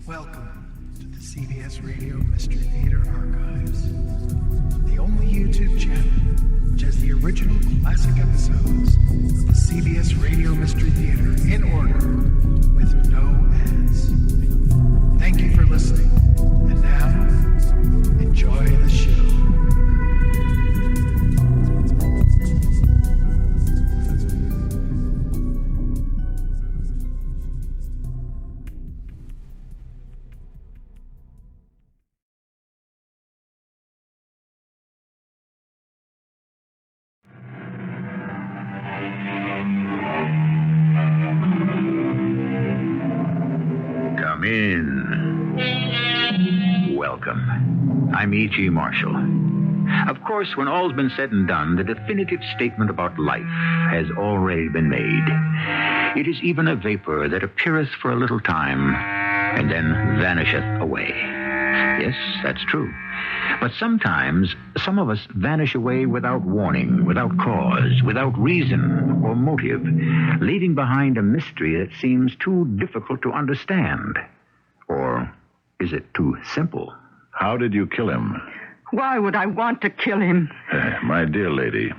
Welcome to the CBS Radio Mystery Theater Archives, the only YouTube channel which has the original classic episodes of the CBS Radio Mystery Theater in order with no ads. Thank you for listening, and now, enjoy the show. Come in. Welcome. I'm E.G. Marshall. Of course, when all's been said and done, the definitive statement about life has already been made. It is even a vapor that appeareth for a little time and then vanisheth away. Yes, that's true. But sometimes some of us vanish away without warning, without cause, without reason or motive, leaving behind a mystery that seems too difficult to understand. Or is it too simple? How did you kill him? Why would I want to kill him? My dear lady,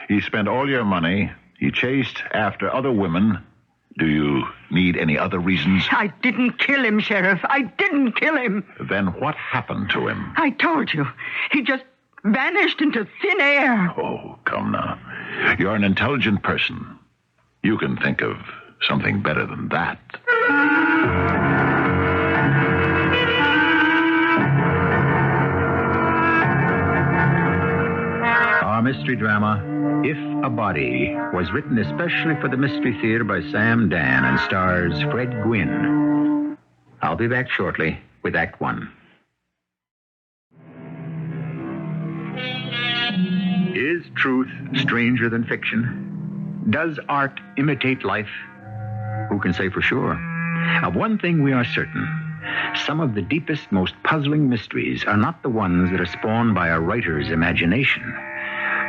he spent all your money. He chased after other women. Do you need any other reasons? I didn't kill him, Sheriff. I didn't kill him. Then what happened to him? I told you. He just vanished into thin air. Oh, come now. You're an intelligent person. You can think of something better than that. Our mystery drama, If a Body, was written especially for the Mystery Theater by Sam Dann and stars Fred Gwynne. I'll be back shortly with Act One. Is truth stranger than fiction? Does art imitate life? Who can say for sure? Of one thing we are certain. Some of the deepest, most puzzling mysteries are not the ones that are spawned by a writer's imagination.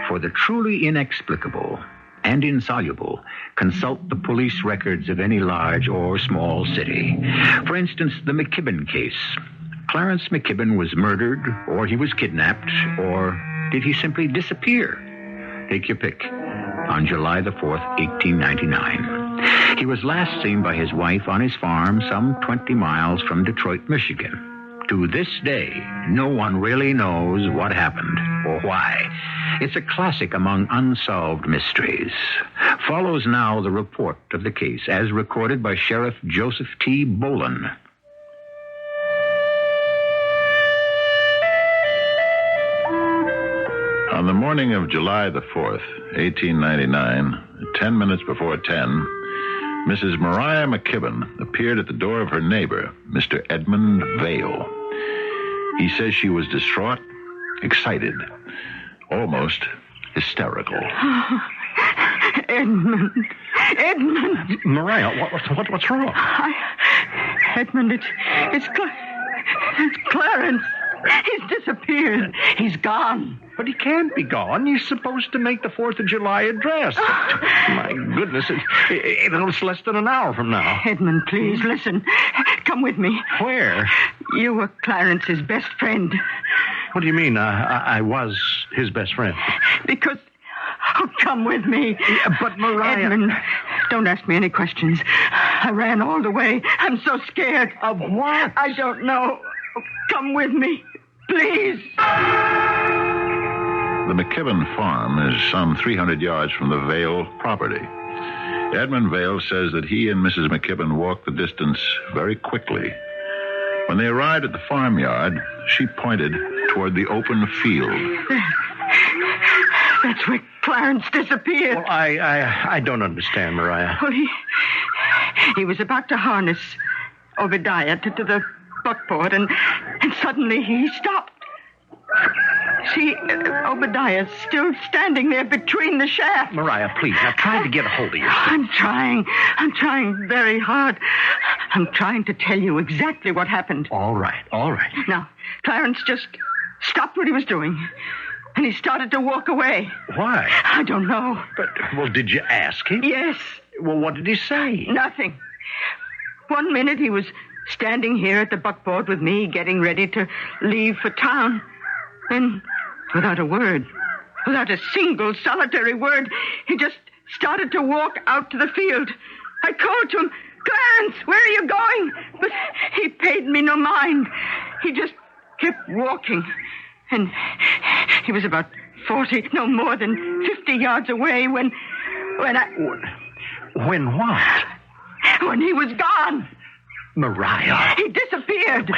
For the truly inexplicable and insoluble, consult the police records of any large or small city. For instance, the McKibben case. Clarence McKibben was murdered, or he was kidnapped, or did he simply disappear? Take your pick. On July the 4th, 1899. He was last seen by his wife on his farm some 20 miles from Detroit, Michigan. To this day, no one really knows what happened or why. It's a classic among unsolved mysteries. Follows now the report of the case as recorded by Sheriff Joseph T. Boland. On the morning of July the 4th, 1899, 10 minutes before 10, Mrs. Mariah McKibben appeared at the door of her neighbor, Mr. Edmund Vale. He says she was distraught, excited, almost hysterical. Edmund. Mariah, what's wrong? Edmund, it's Clarence. He's disappeared. He's gone. But he can't be gone. He's supposed to make the 4th of July address. My goodness, it's less than an hour from now. Edmund, please, listen. Come with me. Where? You were Clarence's best friend. What do you mean? I was his best friend. Because... Oh, come with me. But Mariah... Edmund, don't ask me any questions. I ran all the way. I'm so scared. Of what? I don't know. Come with me, please. The McKibben farm is some 300 yards from the Vale property. Edmund Vale says that he and Mrs. McKibben walked the distance very quickly. When they arrived at the farmyard, she pointed toward the open field. That's where Clarence disappeared. Well, I don't understand, Mariah. Well, he was about to harness Obadiah to the buckboard, and suddenly he stopped. See, Obadiah's still standing there between the shafts. Mariah, please, now try to get a hold of yourself. I'm trying very hard. I'm trying to tell you exactly what happened. All right. Now, Clarence just stopped what he was doing, and he started to walk away. Why? I don't know. But, well, did you ask him? Yes. Well, what did he say? Nothing. 1 minute he was standing here at the buckboard with me, getting ready to leave for town. Then, without a word, without a single solitary word, he just started to walk out to the field. I called to him, "Clarence, where are you going?" But he paid me no mind. He just kept walking. And he was about 40, no more than 50 yards away when I... When what? When he was gone. Mariah. He disappeared.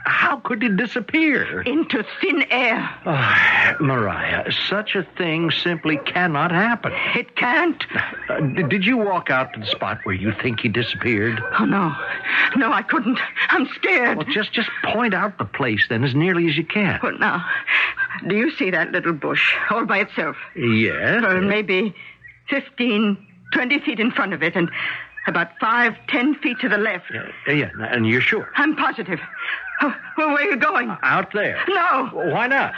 How could he disappear? Into thin air. Oh, Mariah, such a thing simply cannot happen. It can't. Did you walk out to the spot where you think he disappeared? Oh, no. No, I couldn't. I'm scared. Well, just point out the place, then, as nearly as you can. Well, now, do you see that little bush all by itself? Yes. Well, maybe 15, 20 feet in front of it, and about 5, 10 feet to the left. Yeah, and you're sure? I'm positive. Oh, well, where are you going? Out there. No. Well, why not?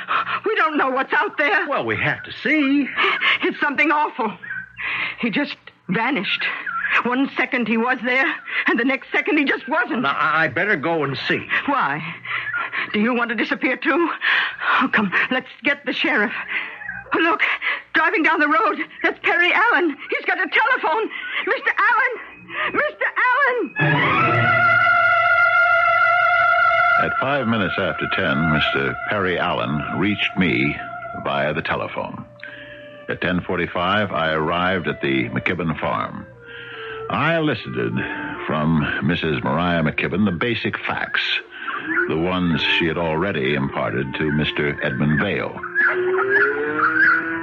We don't know what's out there. Well, we have to see. It's something awful. He just vanished. 1 second he was there, and the next second he just wasn't. Now, I better go and see. Why? Do you want to disappear, too? Oh, come, let's get the sheriff. Oh, look, driving down the road, that's Perry Allen. He's got a telephone. Mr. Allen! Mr. Allen! At 5 minutes after 10, Mr. Perry Allen reached me via the telephone. At 10:45, I arrived at the McKibben farm. I elicited from Mrs. Mariah McKibben the basic facts, the ones she had already imparted to Mr. Edmund Vale.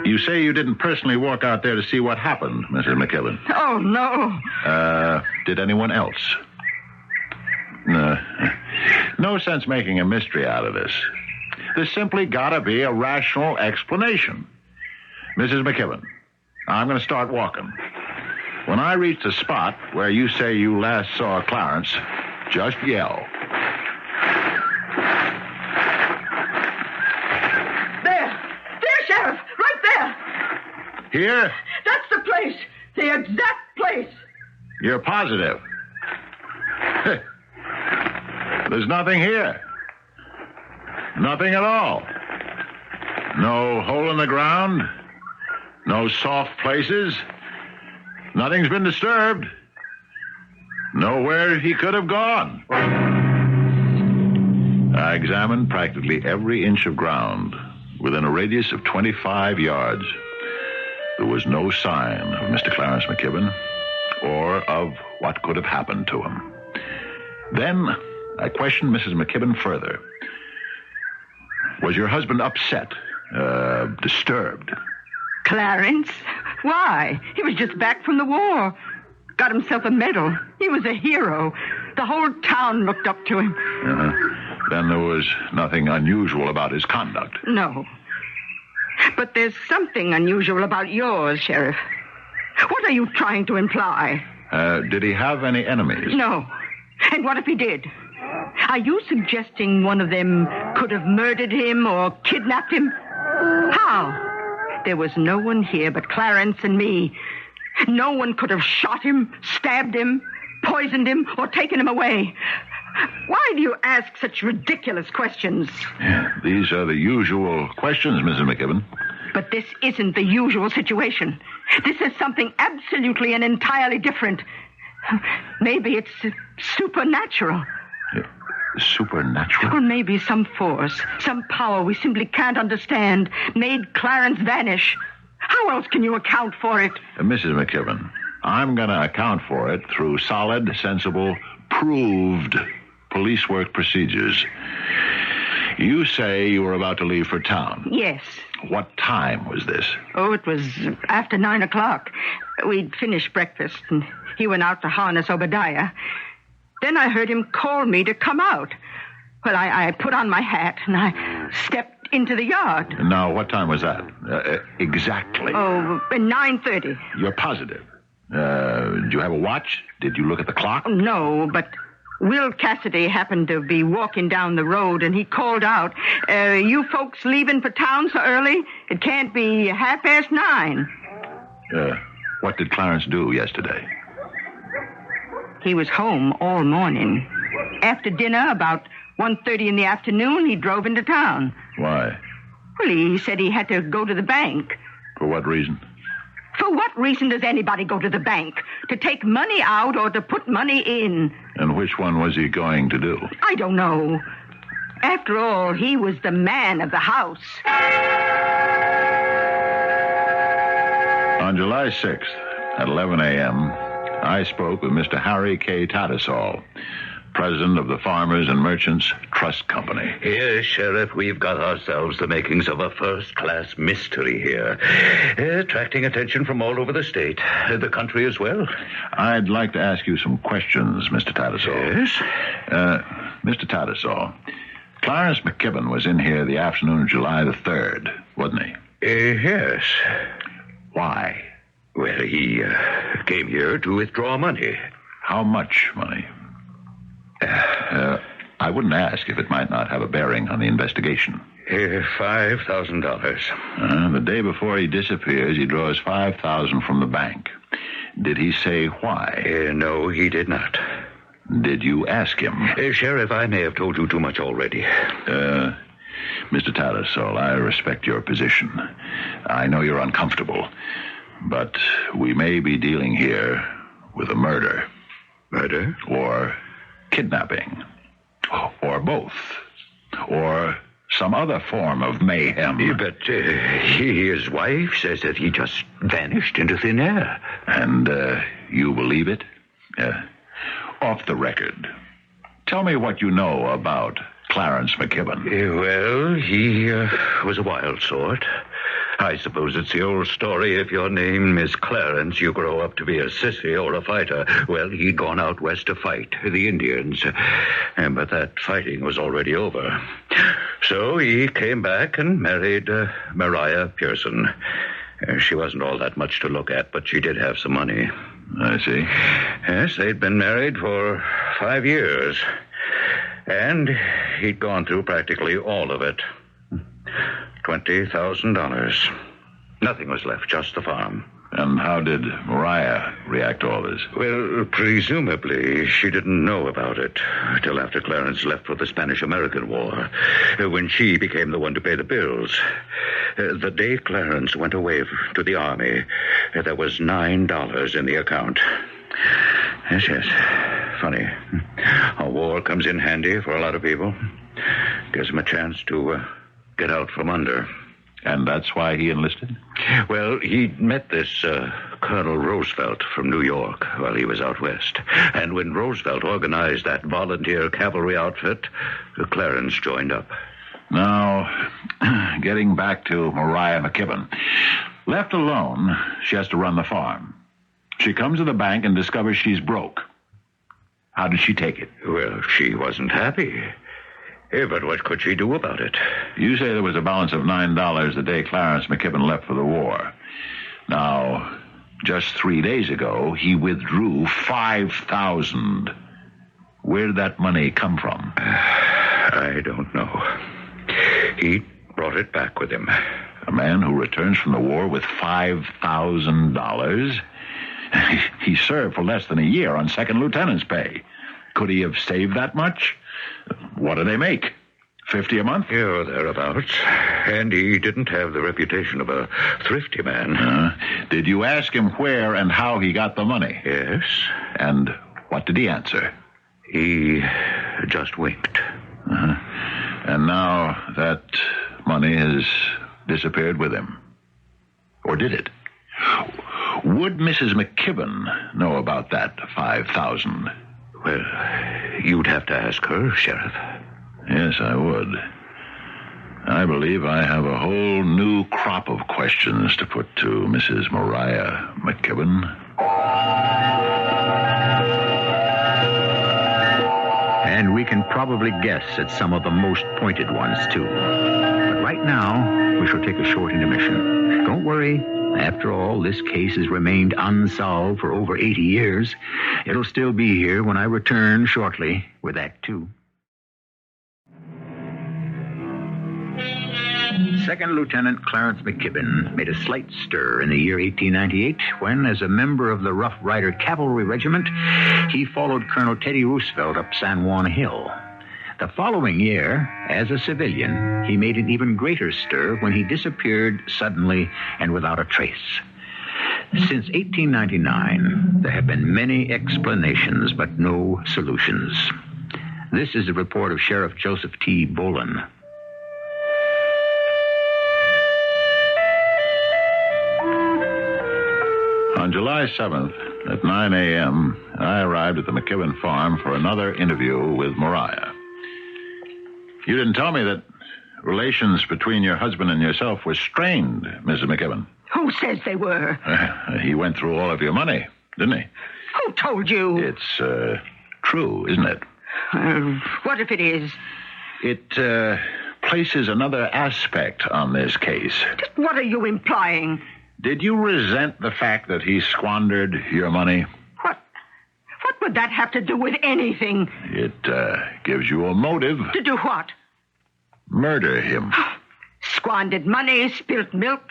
You say you didn't personally walk out there to see what happened, Mrs. McKibben. Oh, no. Did anyone else? No sense making a mystery out of this. There's simply gotta be a rational explanation. Mrs. McKibben, I'm going to start walking. When I reach the spot where you say you last saw Clarence, just yell. There, Sheriff, right there. Here? That's the place, the exact place. You're positive? There's nothing here. Nothing at all. No hole in the ground. No soft places. Nothing's been disturbed. Nowhere he could have gone. I examined practically every inch of ground within a radius of 25 yards. There was no sign of Mr. Clarence McKibben or of what could have happened to him. Then I questioned Mrs. McKibben further. Was your husband upset, disturbed? Clarence? Why? He was just back from the war. Got himself a medal. He was a hero. The whole town looked up to him. Then there was nothing unusual about his conduct. No. But there's something unusual about yours, Sheriff. What are you trying to imply? Did he have any enemies? No. And what if he did? Are you suggesting one of them could have murdered him or kidnapped him? How? There was no one here but Clarence and me. No one could have shot him, stabbed him, poisoned him, or taken him away. Why do you ask such ridiculous questions? These are the usual questions, Mrs. McKibben. But this isn't the usual situation. This is something absolutely and entirely different. Maybe it's supernatural. Supernatural? Or maybe some force, some power we simply can't understand made Clarence vanish. How else can you account for it? Mrs. McKibben, I'm going to account for it through solid, sensible, proved police work procedures. You say you were about to leave for town. Yes. What time was this? Oh, it was after 9 o'clock. We'd finished breakfast, and he went out to harness Obadiah. Then I heard him call me to come out. Well, I put on my hat, and I stepped into the yard. Now, what time was that? Exactly. Oh, 9:30. You're positive? Did you have a watch? Did you look at the clock? No, but Will Cassidy happened to be walking down the road, and he called out, you folks leaving for town so early? It can't be 9:30. What did Clarence do yesterday? He was home all morning. after dinner, about 1:30 in the afternoon, he drove into town. Why? Well, he said he had to go to the bank. For what reason? For what reason does anybody go to the bank? To take money out or to put money in? And which one was he going to do? I don't know. After all, he was the man of the house. On July 6th, at 11 a.m., I spoke with Mr. Harry K. Tattersall, president of the Farmers and Merchants Trust Company. Yes, Sheriff, we've got ourselves the makings of a first-class mystery here, attracting attention from all over the state, the country as well. I'd like to ask you some questions, Mr. Tattersall. Yes? Mr. Tattersall, Clarence McKibben was in here the afternoon of July the 3rd, wasn't he? Yes. Why? Well, he came here to withdraw money. How much money? I wouldn't ask if it might not have a bearing on the investigation. $5,000. The day before he disappears, he draws $5,000 from the bank. Did he say why? No, he did not. Did you ask him? Sheriff, I may have told you too much already. Mr. Tattersall, I respect your position. I know you're uncomfortable, but we may be dealing here with a murder. Murder? Or kidnapping. Or both. Or some other form of mayhem. Yeah, but his wife says that he just vanished into thin air. And you believe it? Off the record, tell me what you know about Clarence McKibben. Well, he was a wild sort. I suppose it's the old story. If your name is Clarence, you grow up to be a sissy or a fighter. Well, he'd gone out west to fight the Indians. But that fighting was already over. So he came back and married Maria Pearson. She wasn't all that much to look at, but she did have some money. I see. Yes, they'd been married for 5 years. And he'd gone through practically all of it. $20,000. Nothing was left, just the farm. And how did Maria react to all this? Well, presumably she didn't know about it till after Clarence left for the Spanish-American War, when she became the one to pay the bills. The day Clarence went away to the army, there was $9 in the account. Yes. Funny. A war comes in handy for a lot of people. Gives them a chance to get out from under. And that's why he enlisted? Well, he'd met this Colonel Roosevelt from New York while he was out west. And when Roosevelt organized that volunteer cavalry outfit, Clarence joined up. Now, getting back to Maria McKibben. Left alone, she has to run the farm. She comes to the bank and discovers she's broke. How did she take it? Well, she wasn't happy. But what could she do about it? You say there was a balance of $9 the day Clarence McKibben left for the war. Now, just 3 days ago, he withdrew $5,000. Where did that money come from? I don't know. He brought it back with him. A man who returns from the war with $5,000? He served for less than a year on second lieutenant's pay. Could he have saved that much? What do they make? $50 a month? Yeah, thereabouts. And he didn't have the reputation of a thrifty man. Did you ask him where and how he got the money? Yes. And what did he answer? He just winked. And now that money has disappeared with him. Or did it? Would Mrs. McKibben know about that $5,000? Well, you'd have to ask her, Sheriff. Yes, I would. I believe I have a whole new crop of questions to put to Mrs. Maria McKibben. And we can probably guess at some of the most pointed ones, too. But right now, we shall take a short intermission. Don't worry. After all, this case has remained unsolved for over 80 years. It'll still be here when I return shortly with Act 2. Second Lieutenant Clarence McKibben made a slight stir in the year 1898 when, as a member of the Rough Rider Cavalry Regiment, he followed Colonel Teddy Roosevelt up San Juan Hill. The following year, as a civilian, he made an even greater stir when he disappeared suddenly and without a trace. Since 1899, there have been many explanations, but no solutions. This is the report of Sheriff Joseph T. Bolin. On July 7th, at 9 a.m., I arrived at the McKibben farm for another interview with Mariah. You didn't tell me that relations between your husband and yourself were strained, Mrs. McKibben. Who says they were? He went through all of your money, didn't he? Who told you? It's true, isn't it? What if it is? It places another aspect on this case. Just what are you implying? Did you resent the fact that he squandered your money? What would that have to do with anything? It gives you a motive. To do what? Murder him. Squandered money, spilt milk.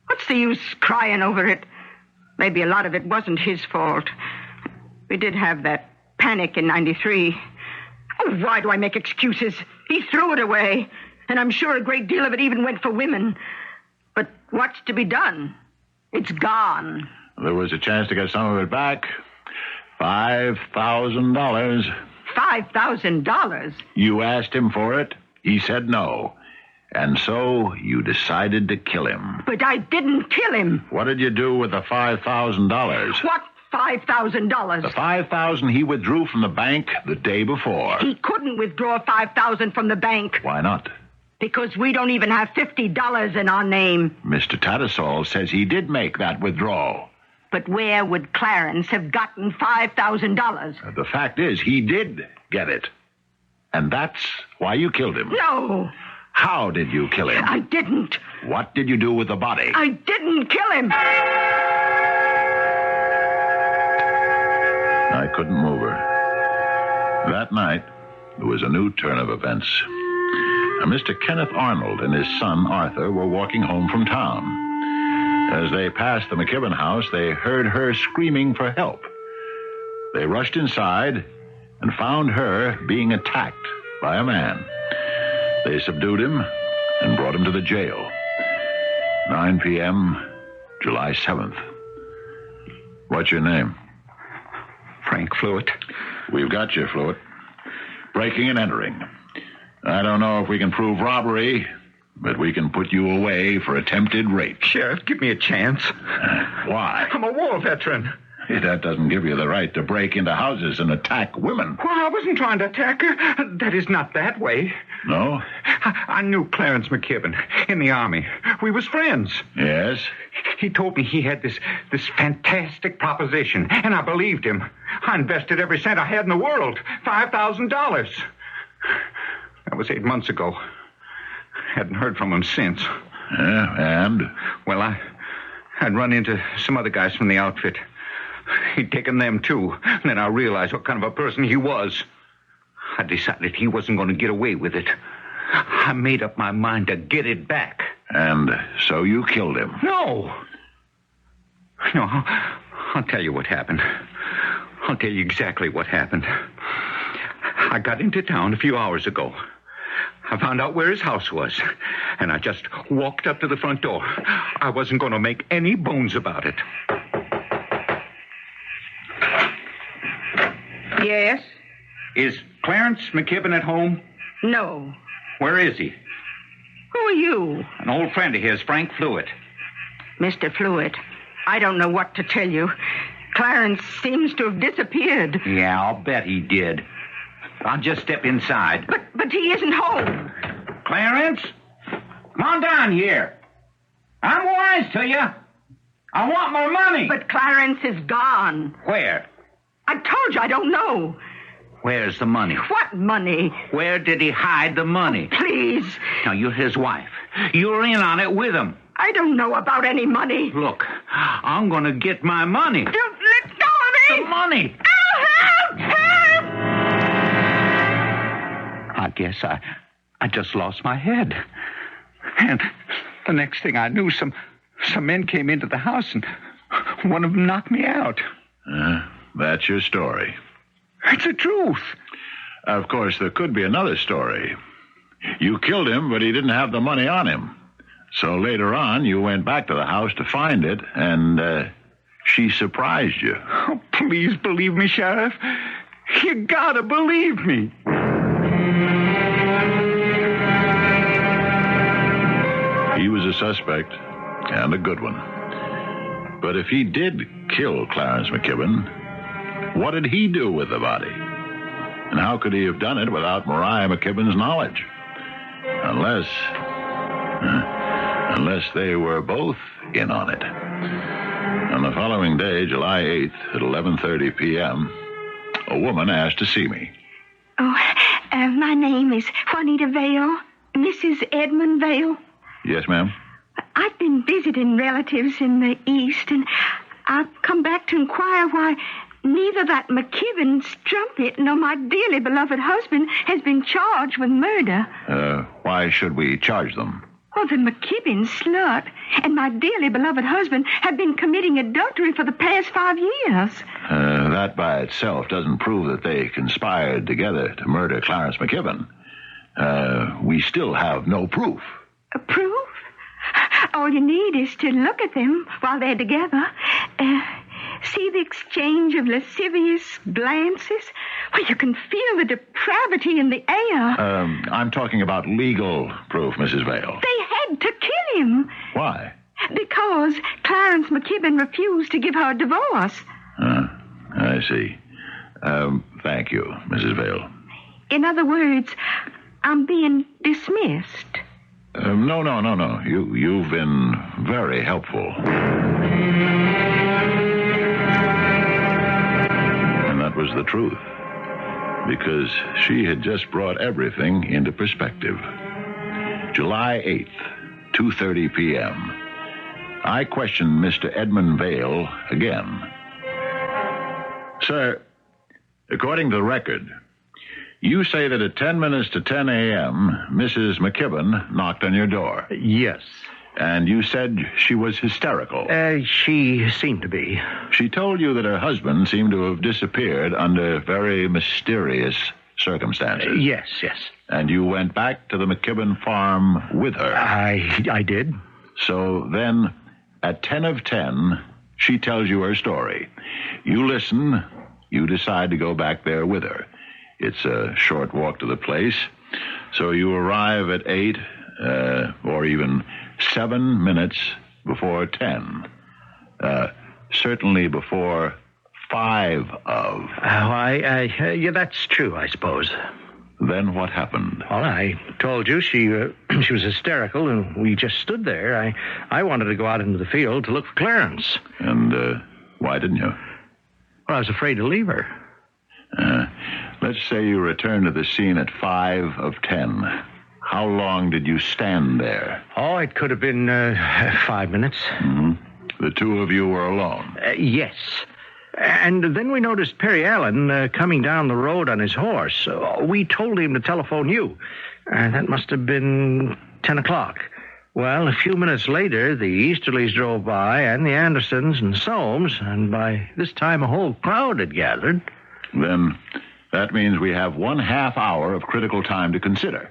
What's the use crying over it? Maybe a lot of it wasn't his fault. We did have that panic in 93. Oh, why do I make excuses? He threw it away, and I'm sure a great deal of it even went for women. But what's to be done? It's gone. There was a chance to get some of it back. $5,000. $5,000? You asked him for it. He said no. And so you decided to kill him. But I didn't kill him. What did you do with the $5,000? What $5,000? The $5,000 he withdrew from the bank the day before. He couldn't withdraw $5,000 from the bank. Why not? Because we don't even have $50 in our name. Mr. Tattersall says he did make that withdrawal. But where would Clarence have gotten $5,000? The fact is, he did get it. And that's why you killed him. No. How did you kill him? I didn't. What did you do with the body? I didn't kill him. I couldn't move her. That night, there was a new turn of events. Mr. Kenneth Arnold and his son, Arthur, were walking home from town. As they passed the McKibben house, they heard her screaming for help. They rushed inside and found her being attacked by a man. They subdued him and brought him to the jail. 9 p.m., July 7th. What's your name? Frank Fluitt. We've got you, Fluitt. Breaking and entering. I don't know if we can prove robbery, but we can put you away for attempted rape. Sheriff, give me a chance. Why? I'm a war veteran. That doesn't give you the right to break into houses and attack women. Well, I wasn't trying to attack her. That is not that way. No? I knew Clarence McKibben in the Army. We was friends. Yes? He told me he had this fantastic proposition, and I believed him. I invested every cent I had in the world, $5,000. That was 8 months ago. Hadn't heard from him since. Yeah, and? Well, I'd run into some other guys from the outfit. He'd taken them, too. And then I realized what kind of a person he was. I decided he wasn't going to get away with it. I made up my mind to get it back. And so you killed him? No. No, I'll tell you what happened. I'll tell you exactly what happened. I got into town a few hours ago. I found out where his house was, and I just walked up to the front door. I wasn't going to make any bones about it. Yes? Is Clarence McKibben at home? No. Where is he? Who are you? An old friend of his, Frank Fluitt. Mr. Fluitt, I don't know what to tell you. Clarence seems to have disappeared. Yeah, I'll bet he did. I'll just step inside. But he isn't home. Clarence? Come on down here. I'm wise to you. I want my money. But Clarence is gone. Where? I told you I don't know. Where's the money? What money? Where did he hide the money? Please. Now, you're his wife. You're in on it with him. I don't know about any money. Look, I'm going to get my money. Don't let go of me. The money. Oh, help! Help! I guess I just lost my head. And The next thing I knew, some men came into the house, and one of them knocked me out. That's your story. It's the truth. Of course, there could be another story. You killed him, but he didn't have the money on him. So later on, you went back to the house to find it, and she surprised you. Oh, please believe me, Sheriff. You gotta believe me. He was a suspect, and a good one. But if he did kill Clarence McKibben, what did he do with the body? And how could he have done it without Mariah McKibben's knowledge? Unless they were both in on it. On the following day, July 8th, at 11:30 p.m., a woman asked to see me. Oh, my name is Juanita Vale, Mrs. Edmund Vale. Yes, ma'am? I've been visiting relatives in the East, and I've come back to inquire why neither that McKibben strumpet nor my dearly beloved husband has been charged with murder. Why should we charge them? Oh, the McKibben slut and my dearly beloved husband have been committing adultery for the past 5 years. That by itself doesn't prove that they conspired together to murder Clarence McKibben. We still have no proof. Proof? All you need is to look at them while they're together. See the exchange of lascivious glances? Well, you can feel the depravity in the air. I'm talking about legal proof, Mrs. Vale. They had to kill him. Why? Because Clarence McKibben refused to give her a divorce. I see. Thank you, Mrs. Vale. In other words, I'm being dismissed. No. You've been very helpful. And that was the truth. Because she had just brought everything into perspective. July 8th, 2:30 p.m. I questioned Mr. Edmund Vale again. Sir, according to the record, you say that at 10 minutes to 10 a.m., Mrs. McKibben knocked on your door. Yes. And you said she was hysterical. She seemed to be. She told you that her husband seemed to have disappeared under very mysterious circumstances. Yes. And you went back to the McKibben farm with her. I did. So then, at 10 of 10, she tells you her story. You listen. You decide to go back there with her. It's a short walk to the place. So you arrive at 8, or even 7 minutes before 10. Certainly before 5 of. Yeah, that's true, I suppose. Then what happened? Well, I told you she was hysterical, and we just stood there. I wanted to go out into the field to look for Clarence. And why didn't you? Well, I was afraid to leave her. Let's say you returned to the scene at 5 of 10. How long did you stand there? Oh, it could have been 5 minutes. Mm-hmm. The two of you were alone? Yes. And then we noticed Perry Allen coming down the road on his horse. We told him to telephone you. That must have been 10 o'clock. Well, a few minutes later, the Easterlys drove by, and the Andersons and Soames, and by this time a whole crowd had gathered. Then that means we have 1/2 hour of critical time to consider.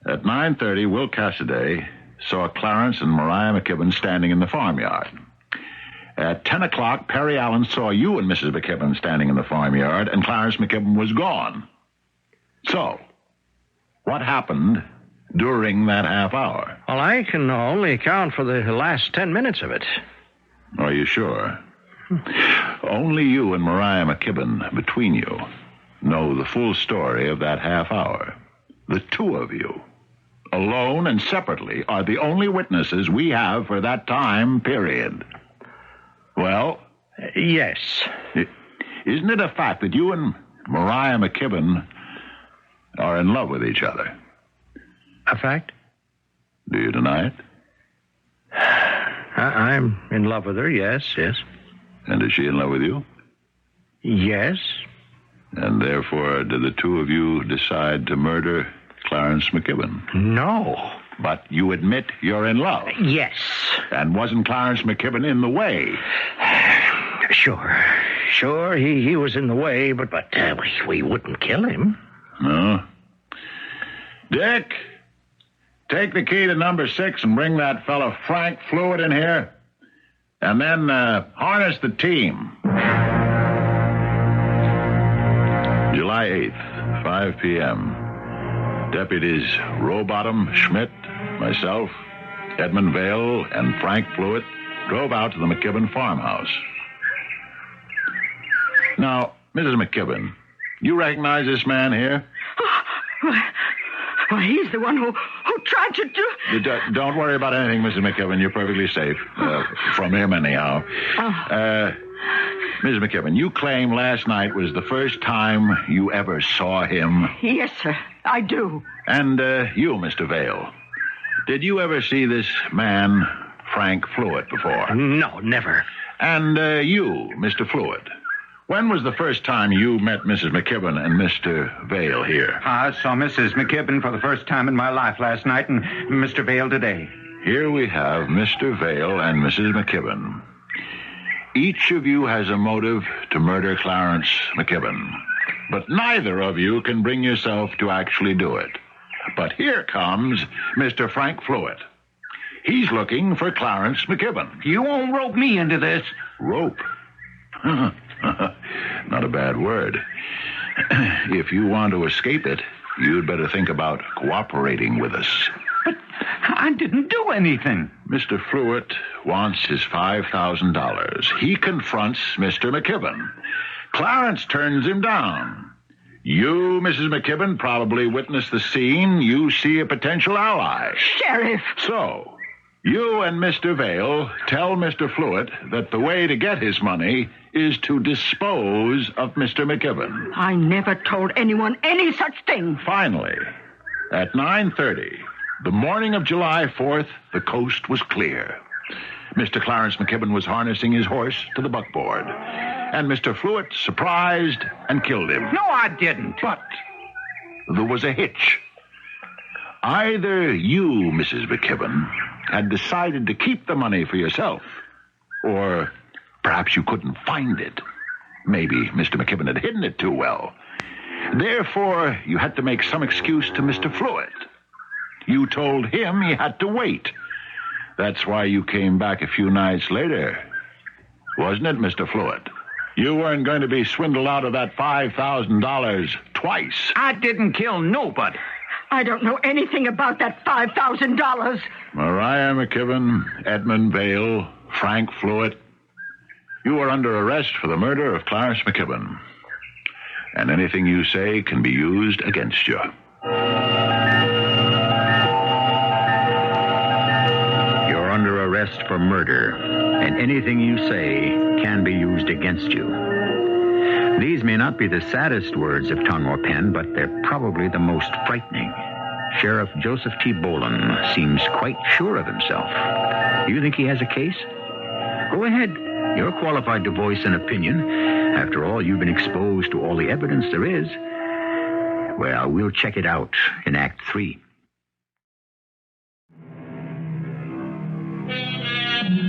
At 9:30, Will Cassidy saw Clarence and Mariah McKibben standing in the farmyard. At 10 o'clock, Perry Allen saw you and Mrs. McKibben standing in the farmyard, and Clarence McKibben was gone. So, what happened during that half hour? Well, I can only account for the last 10 minutes of it. Are you sure? Only you and Mariah McKibben, between you, know the full story of that half hour. The two of you, alone and separately, are the only witnesses we have for that time period. Well? Yes. Isn't it a fact that you and Mariah McKibben are in love with each other? A fact? Do you deny it? I'm in love with her, yes. And is she in love with you? Yes. And therefore, did the two of you decide to murder Clarence McKibben? No. But you admit you're in love. Yes. And wasn't Clarence McKibben in the way? Sure, he was in the way, but we wouldn't kill him. No. Dick, take the key to number 6 and bring that fellow Frank Fluid in here. And then harness the team. July 8th, 5 p.m. Deputies Rowbottom, Schmidt, myself, Edmund Vale, and Frank Fluid drove out to the McKibben farmhouse. Now, Mrs. McKibben, you recognize this man here? Why, he's the one who tried to do... Don't worry about anything, Mrs. McKibben. You're perfectly safe. From him, anyhow. Mrs. McKibben, you claim last night was the first time you ever saw him. Yes, sir, I do. And you, Mr. Vale, did you ever see this man, Frank Fluid, before? No, never. And you, Mr. Fluid, when was the first time you met Mrs. McKibben and Mr. Vale here? I saw Mrs. McKibben for the first time in my life last night and Mr. Vale today. Here we have Mr. Vale and Mrs. McKibben. Each of you has a motive to murder Clarence McKibben, but neither of you can bring yourself to actually do it. But here comes Mr. Frank Fluid. He's looking for Clarence McKibben. You won't rope me into this. Rope? Not a bad word. If you want to escape it, you'd better think about cooperating with us. But I didn't do anything. Mr. Fluid wants his $5,000. He confronts Mr. McKibben. Clarence turns him down. You, Mrs. McKibben, probably witnessed the scene. You see a potential ally. Sheriff! So, you and Mr. Vale tell Mr. Fluid that the way to get his money is to dispose of Mr. McKibben. I never told anyone any such thing. Finally, at 9:30, the morning of July 4th, the coast was clear. Mr. Clarence McKibben was harnessing his horse to the buckboard, and Mr. Fluid surprised and killed him. No, I didn't. But there was a hitch. Either you, Mrs. McKibben, had decided to keep the money for yourself, or perhaps you couldn't find it. Maybe Mr. McKibben had hidden it too well. Therefore, you had to make some excuse to Mr. Fluid. You told him he had to wait. That's why you came back a few nights later, wasn't it, Mr. Fluid? You weren't going to be swindled out of that $5,000 twice. I didn't kill nobody. I don't know anything about that $5,000. Mariah McKibben, Edmund Vale, Frank Fluid, you are under arrest for the murder of Clarence McKibben. And anything you say can be used against you. You're under arrest for murder, and anything you say can be used against you. These may not be the saddest words of tongue or pen, but they're probably the most frightening. Sheriff Joseph T. Boland seems quite sure of himself. You think he has a case? Go ahead. You're qualified to voice an opinion. After all, you've been exposed to all the evidence there is. Well, we'll check it out in Act 3.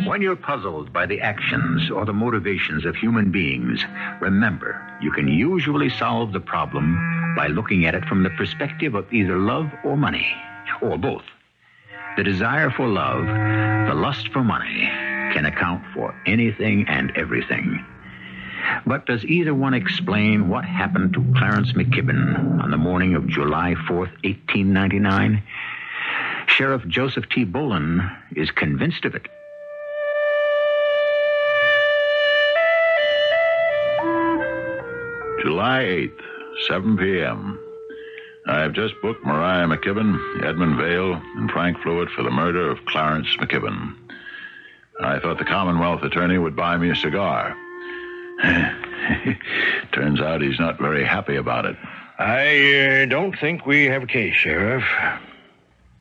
When you're puzzled by the actions or the motivations of human beings, remember, you can usually solve the problem by looking at it from the perspective of either love or money, or both. The desire for love, the lust for money, can account for anything and everything. But does either one explain what happened to Clarence McKibben on the morning of July 4th, 1899? Sheriff Joseph T. Boland is convinced of it. July 8th, 7 p.m. I have just booked Mariah McKibben, Edmund Vale, and Frank Fluid for the murder of Clarence McKibben. I thought the Commonwealth attorney would buy me a cigar. Turns out he's not very happy about it. I don't think we have a case, Sheriff.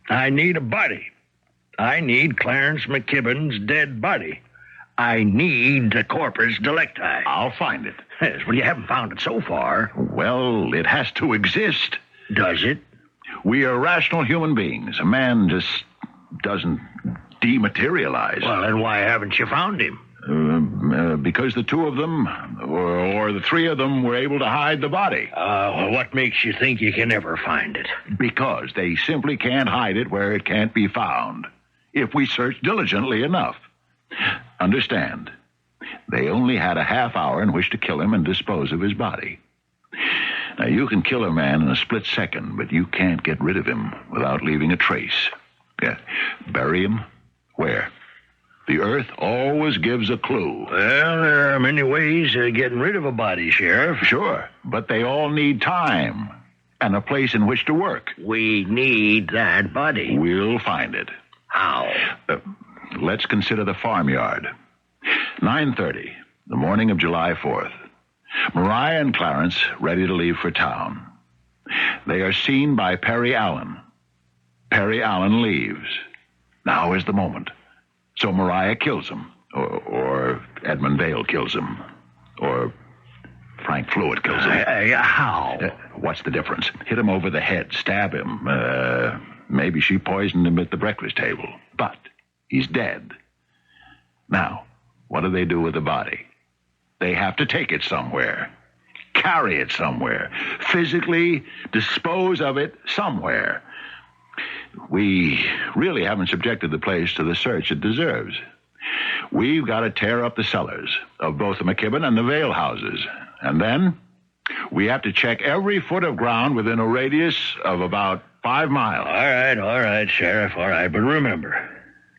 I need a body. I need Clarence McKibben's dead body. I need the corpus delicti. I'll find it. Yes, well, you haven't found it so far. Well, it has to exist. Does it? We are rational human beings. A man just doesn't dematerialize. Well, then why haven't you found him? Because the two of them, or the three of them, were able to hide the body. Well, what makes you think you can never find it? Because they simply can't hide it where it can't be found, if we search diligently enough. Understand, they only had a half hour in which to kill him and dispose of his body. Now, you can kill a man in a split second, but you can't get rid of him without leaving a trace. Yeah. Bury him? Where? The earth always gives a clue. Well, there are many ways of getting rid of a body, Sheriff. Sure, but they all need time and a place in which to work. We need that body. We'll find it. How? Let's consider the farmyard. 9:30, the morning of July 4th. Mariah and Clarence ready to leave for town. They are seen by Perry Allen. Perry Allen leaves. Now is the moment. So Mariah kills him, or Edmund Vale kills him, or Frank Fluid kills him. How? What's the difference? Hit him over the head, stab him. Maybe she poisoned him at the breakfast table. But he's dead. Now, what do they do with the body? They have to take it somewhere, carry it somewhere, physically dispose of it somewhere. We really haven't subjected the place to the search it deserves. We've got to tear up the cellars of both the McKibben and the Vale houses. And then we have to check every foot of ground within a radius of about 5 miles. All right, Sheriff, all right. But remember,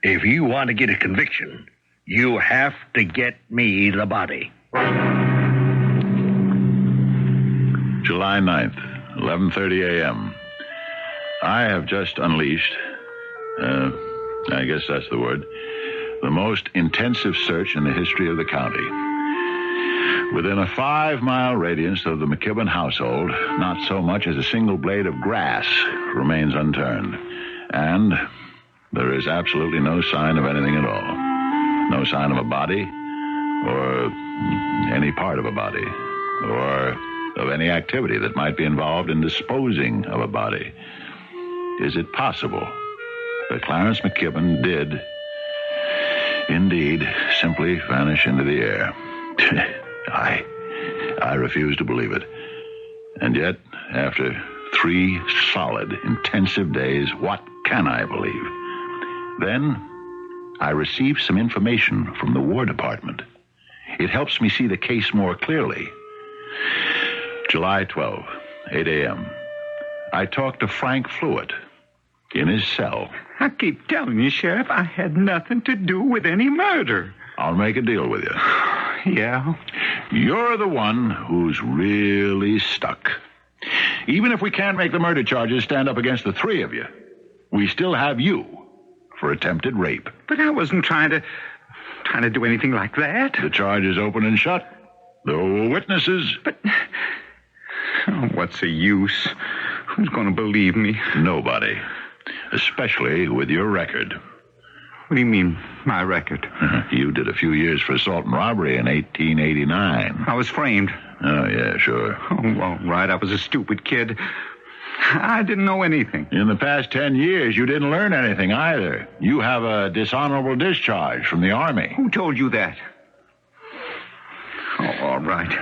if you want to get a conviction, you have to get me the body. July 9th, 11:30 a.m. I have just unleashed, I guess that's the word, the most intensive search in the history of the county. Within a 5-mile radius of the McKibben household, not so much as a single blade of grass remains unturned. And there is absolutely no sign of anything at all. No sign of a body, or any part of a body, or of any activity that might be involved in disposing of a body. Is it possible that Clarence McKibben did, indeed, simply vanish into the air? I refuse to believe it. And yet, after 3 solid, intensive days, what can I believe? Then, I received some information from the War Department. It helps me see the case more clearly. July 12, 8 a.m. I talked to Frank Fluid in his cell. I keep telling you, Sheriff, I had nothing to do with any murder. I'll make a deal with you. Yeah? You're the one who's really stuck. Even if we can't make the murder charges stand up against the 3 of you, we still have you for attempted rape. But I wasn't trying to do anything like that. The charge is open and shut. There were witnesses. But what's the use? Who's going to believe me? Nobody. Especially with your record. What do you mean, my record? You did a few years for assault and robbery in 1889. I was framed. Oh, yeah, sure. Oh, all right. I was a stupid kid. I didn't know anything. In the past 10 years, you didn't learn anything either. You have a dishonorable discharge from the Army. Who told you that? Oh, all right.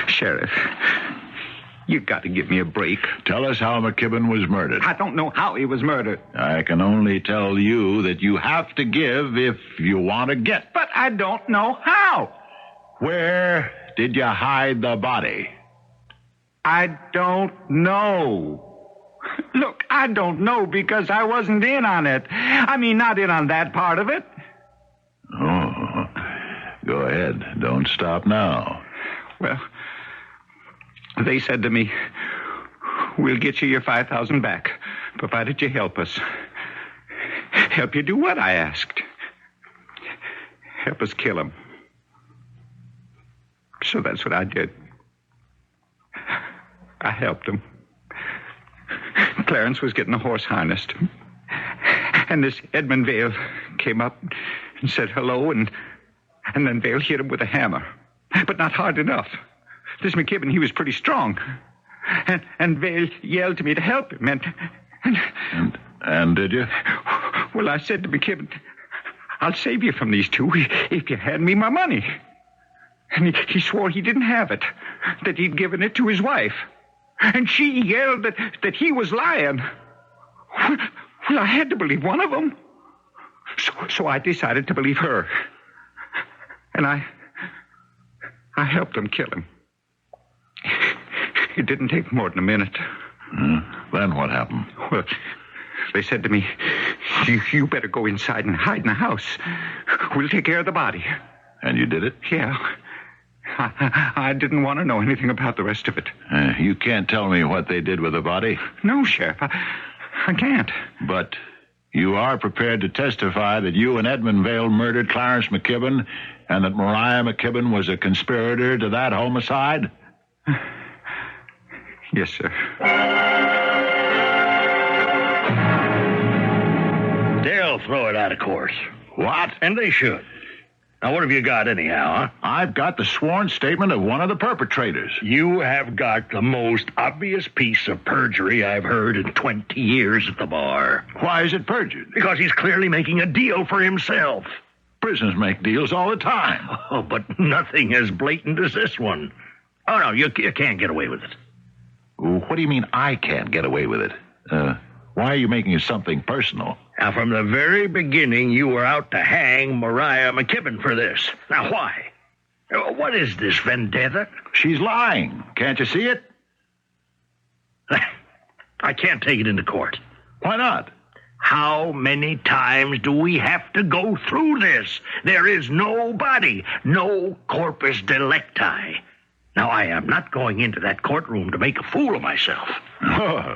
Sheriff, you got to give me a break. Tell us how McKibben was murdered. I don't know how he was murdered. I can only tell you that you have to give if you want to get. But I don't know how. Where did you hide the body? I don't know. Look, I don't know because I wasn't in on it. I mean, not in on that part of it. Oh, go ahead. Don't stop now. Well, they said to me, we'll get you your $5,000 back, provided you help us. Help you do what? I asked. Help us kill him. So that's what I did. I helped him. Clarence was getting a horse harnessed. And this Edmund Vale came up and said hello, and then Vale hit him with a hammer. But not hard enough. This McKibben, he was pretty strong. And Vale yelled to me to help him. And did you? Well, I said to McKibben, I'll save you from these two if you hand me my money. And he swore he didn't have it, that he'd given it to his wife. And she yelled that he was lying. Well, I had to believe one of them. So I decided to believe her. And I helped them kill him. It didn't take more than a minute. Then what happened? Well, they said to me, you better go inside and hide in the house. We'll take care of the body. And you did it? Yeah. I didn't want to know anything about the rest of it. You can't tell me what they did with the body? No, Sheriff. I can't. But you are prepared to testify that you and Edmund Vale murdered Clarence McKibben and that Mariah McKibben was a conspirator to that homicide? Yes, sir. They'll throw it out of court. What? And they should. Now, what have you got anyhow, huh? I've got the sworn statement of one of the perpetrators. You have got the most obvious piece of perjury I've heard in 20 years at the bar. Why is it perjured? Because he's clearly making a deal for himself. Prisoners make deals all the time. Oh, but nothing as blatant as this one. Oh, no, you can't get away with it. What do you mean I can't get away with it? Why are you making it something personal? Now, from the very beginning, you were out to hang Mariah McKibben for this. Now, why? What is this, vendetta? She's lying. Can't you see it? I can't take it into court. Why not? How many times do we have to go through this? There is no body, no corpus delicti. Now, I am not going into that courtroom to make a fool of myself. Oh.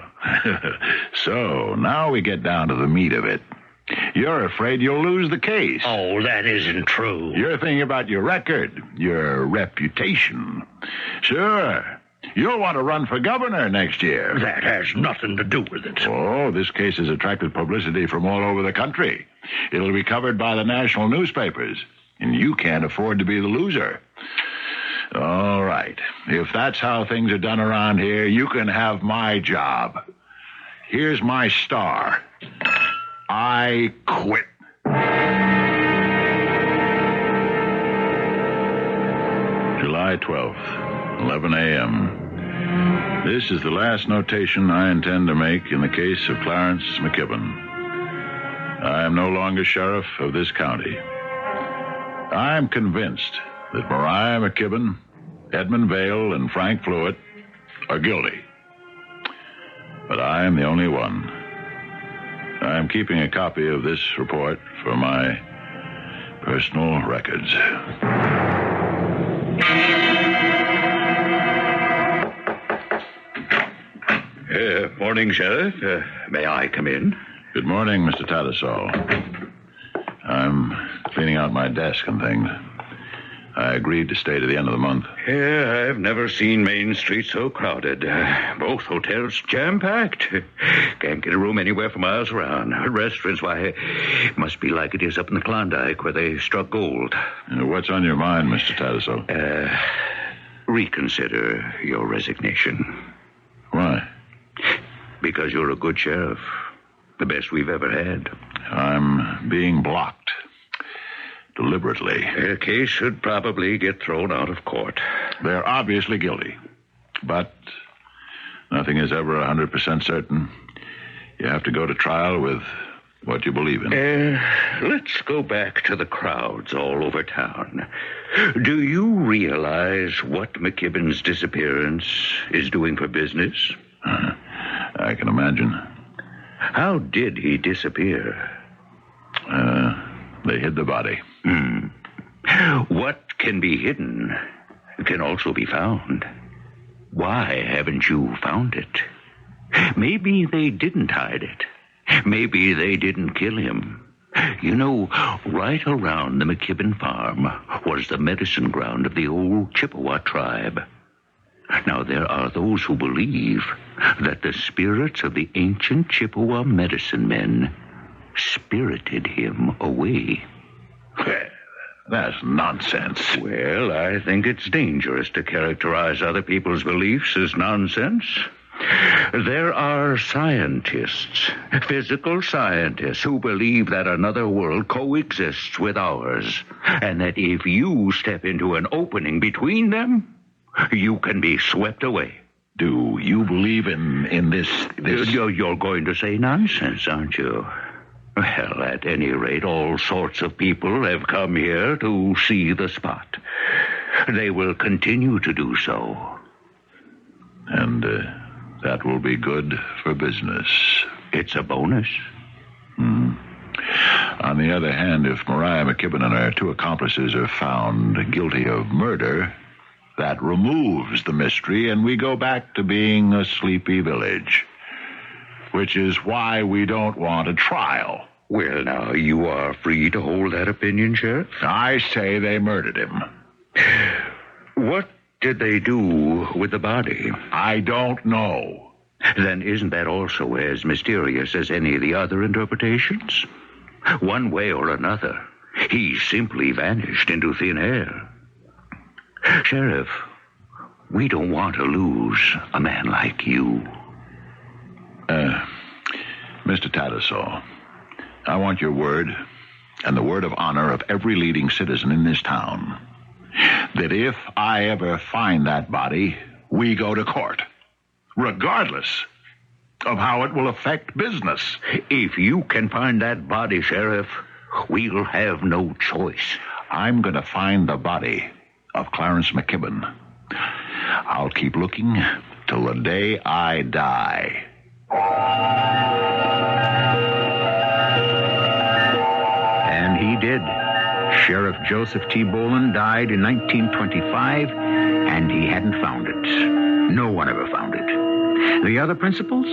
So, now we get down to the meat of it. You're afraid you'll lose the case. Oh, that isn't true. You're thinking about your record, your reputation. Sure. You'll want to run for governor next year. That has nothing to do with it. Oh, this case has attracted publicity from all over the country. It'll be covered by the national newspapers, and you can't afford to be the loser. All right. If that's how things are done around here, you can have my job. Here's my star. I quit. July 12th, 11 a.m. This is the last notation I intend to make in the case of Clarence McKibben. I am no longer sheriff of this county. I am convinced that Mariah McKibben, Edmund Vale, and Frank Fluitt are guilty. But I am the only one. I am keeping a copy of this report for my personal records. Morning, Sheriff. May I come in? Good morning, Mr. Tattersall. I'm cleaning out my desk and things. I agreed to stay to the end of the month. Yeah, I've never seen Main Street so crowded. Both hotels jam-packed. Can't get a room anywhere for miles around. Restaurants, why, it must be like it is up in the Klondike where they struck gold. What's on your mind, Mr. Tattersall? Reconsider your resignation. Why? Because you're a good sheriff. The best we've ever had. I'm being blocked. Deliberately. Their case should probably get thrown out of court. They're obviously guilty. But nothing is ever 100% certain. You have to go to trial with what you believe in. Let's go back to the crowds all over town. Do you realize what McKibben's disappearance is doing for business? I can imagine. How did he disappear? They hid the body. What can be hidden can also be found. Why haven't you found it? Maybe they didn't hide it. Maybe they didn't kill him. You know, right around the McKibben farm was the medicine ground of the old Chippewa tribe. Now, there are those who believe that the spirits of the ancient Chippewa medicine men spirited him away. That's nonsense. Well, I think it's dangerous to characterize other people's beliefs as nonsense. There are scientists, physical scientists, who believe that another world coexists with ours, and that if you step into an opening between them, you can be swept away. Do you believe in this? You're going to say nonsense, aren't you? Well, at any rate, all sorts of people have come here to see the spot. They will continue to do so. And that will be good for business. It's a bonus. On the other hand, if Mariah McKibben and her 2 accomplices are found guilty of murder, that removes the mystery, and we go back to being a sleepy village. Which is why we don't want a trial. Well, now, you are free to hold that opinion, Sheriff. I say they murdered him. What did they do with the body? I don't know. Then isn't that also as mysterious as any of the other interpretations? One way or another, he simply vanished into thin air. Sheriff, we don't want to lose a man like you. Mr. Tattersall, I want your word, and the word of honor of every leading citizen in this town, that if I ever find that body, we go to court, regardless of how it will affect business. If you can find that body, Sheriff, we'll have no choice. I'm going to find the body of Clarence McKibben. I'll keep looking till the day I die. And he did. Sheriff Joseph T. Boland died in 1925, and he hadn't found it. No one ever found it. The other principals?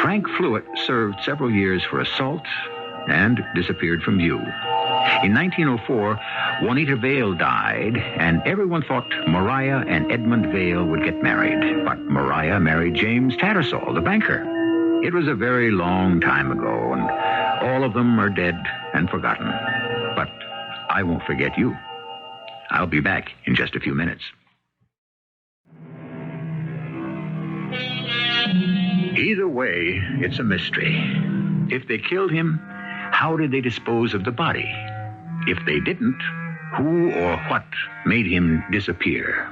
Frank Fluitt served several years for assault and disappeared from view. In 1904, Juanita Vale died, and everyone thought Mariah and Edmund Vale would get married. But Mariah married James Tattersall, the banker. It was a very long time ago, and all of them are dead and forgotten. But I won't forget you. I'll be back in just a few minutes. Either way, it's a mystery. If they killed him, how did they dispose of the body? If they didn't, who or what made him disappear?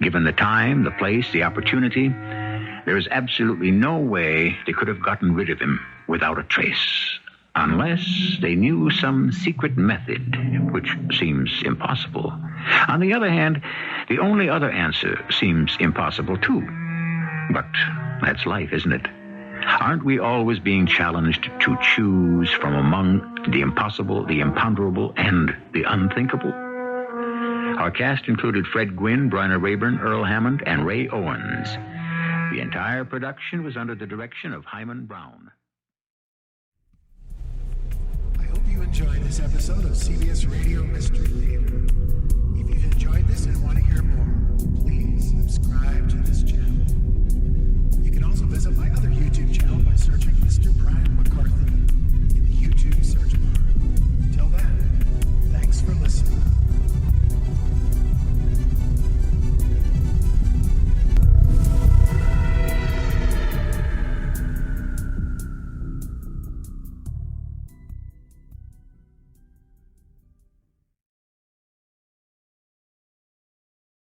Given the time, the place, the opportunity, there is absolutely no way they could have gotten rid of him without a trace, unless they knew some secret method, which seems impossible. On the other hand, the only other answer seems impossible too. But that's life, isn't it? Aren't we always being challenged to choose from among the impossible, the imponderable, and the unthinkable? Our cast included Fred Gwynne, Bryna, Raeburn, Earl, Hammond, and Ray Owens. The entire production was under the direction of Hyman Brown. I hope you enjoyed this episode of CBS Radio Mystery Theater. If you've enjoyed this and want to hear more, please subscribe to this channel. You can also visit my other YouTube channel by searching Mr. Brian McCarthy